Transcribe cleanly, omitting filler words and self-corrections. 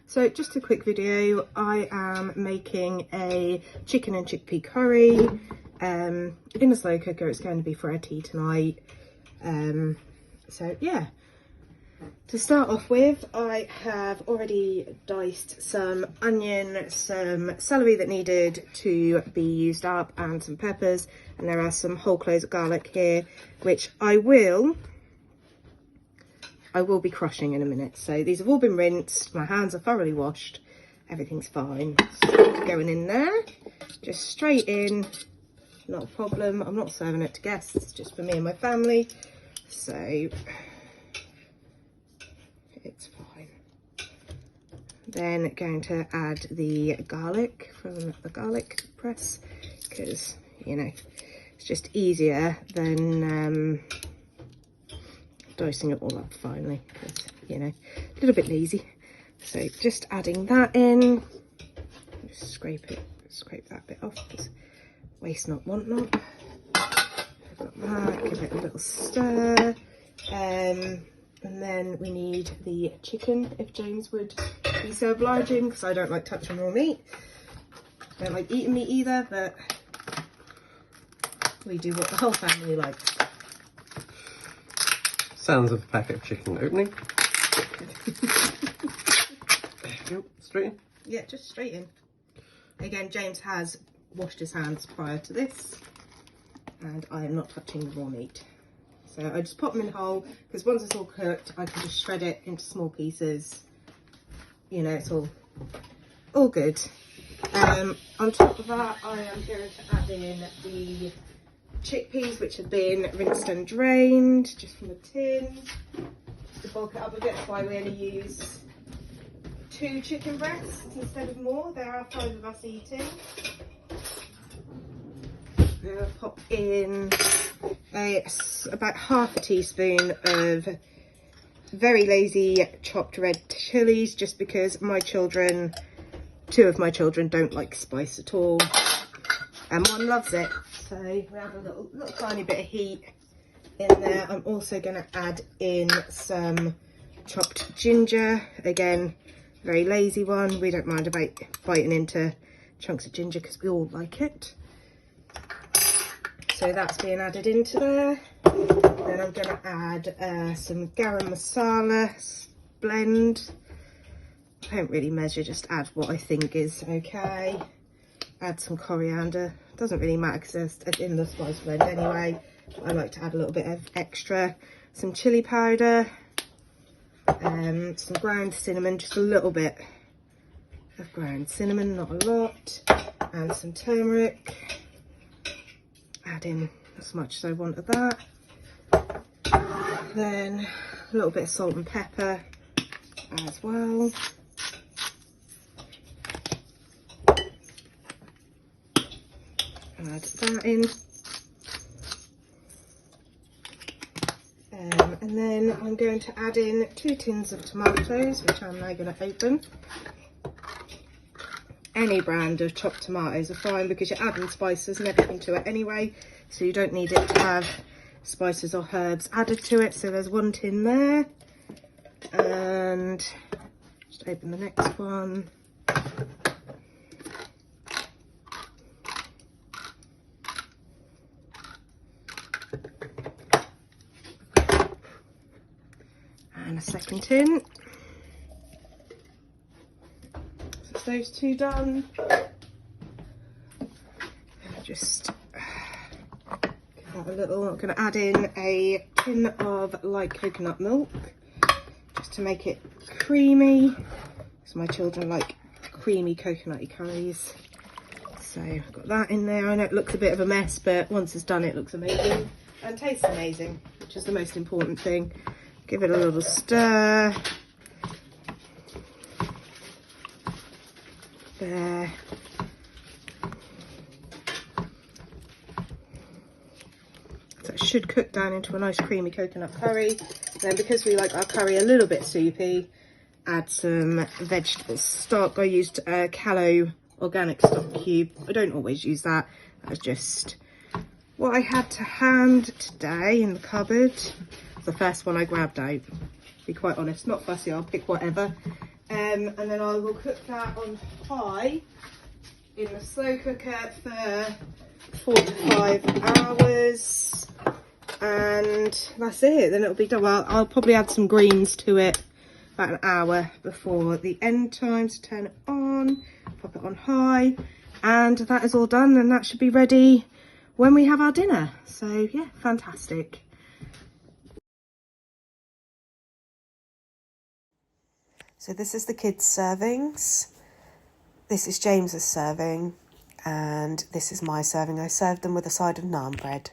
So just a quick video. I am making a chicken and chickpea curry in a slow cooker. It's going to be for our tea tonight. So yeah, to start off with, I have already diced some onion, some celery that needed to be used up, and some peppers, and there are some whole cloves of garlic here, which I will be crushing in a minute. So these have all been rinsed, my hands are thoroughly washed, everything's fine. So going in there, just straight in, not a problem. I'm not serving it to guests, it's just for me and my family, so it's fine. Then going to add the garlic from the garlic press, because you know it's just easier than dicing it all up finally, because you know, a little bit lazy. So just adding that in, just scrape that bit off, because waste not, want not. I've got that, give it a little stir, and then we need the chicken, if James would be so obliging, because I don't like touching raw meat. I don't like eating meat either, but we do what the whole family likes. Sounds of a packet of chicken opening. Yep, straight in? Yeah, just straight in. Again, James has washed his hands prior to this, and I am not touching the raw meat. So I just pop them in whole, because once it's all cooked, I can just shred it into small pieces. You know, it's all good. On top of that, I am going to add in the chickpeas, which have been rinsed and drained just from the tin. Just to bulk it up a bit, that's why we only use 2 chicken breasts instead of more. There are 5 of us eating. I'm going to pop in about half a teaspoon of very lazy chopped red chilies, just because my children, 2 of my children, don't like spice at all, and one loves it. So we have a little tiny bit of heat in there. I'm also going to add in some chopped ginger. Again, very lazy one. We don't mind about biting into chunks of ginger because we all like it. So that's being added into there. Then I'm going to add some garam masala blend. I don't really measure, just add what I think is okay. Add some coriander. Doesn't really matter because it's in the spice blend anyway. I like to add a little bit of extra. Some chili powder, some ground cinnamon, just a little bit of ground cinnamon, not a lot, and some turmeric. Add in as much as I want of that. Then a little bit of salt and pepper as well. Add that in, and then I'm going to add in 2 tins of tomatoes, which I'm now going to open. Any brand of chopped tomatoes are fine, because you're adding spices and everything to it anyway, so you don't need it to have spices or herbs added to it. So there's 1 tin there, and just open the next one. And a second tin. So it's those 2 done. Just give that a little. I'm going to add in a tin of light coconut milk, just to make it creamy, because my children like creamy coconutty curries. So I've got that in there. I know it looks a bit of a mess, but once it's done, it looks amazing and tastes amazing, which is the most important thing. Give it a little stir. There. So it should cook down into a nice creamy coconut curry. Then, because we like our curry a little bit soupy, add some vegetable stock. I used a Callow organic stock cube. I don't always use that. That's just what I had to hand today in the cupboard. The first one I grabbed out, to be quite honest. Not fussy, I'll pick whatever. And then I will cook that on high in the slow cooker for 45 hours. And that's it, then it'll be done. Well, I'll probably add some greens to it about an hour before the end time, so turn it on, pop it on high, and that is all done, and that should be ready when we have our dinner. So yeah, fantastic. So this is the kids' servings. This is James's serving, and this is my serving. I served them with a side of naan bread.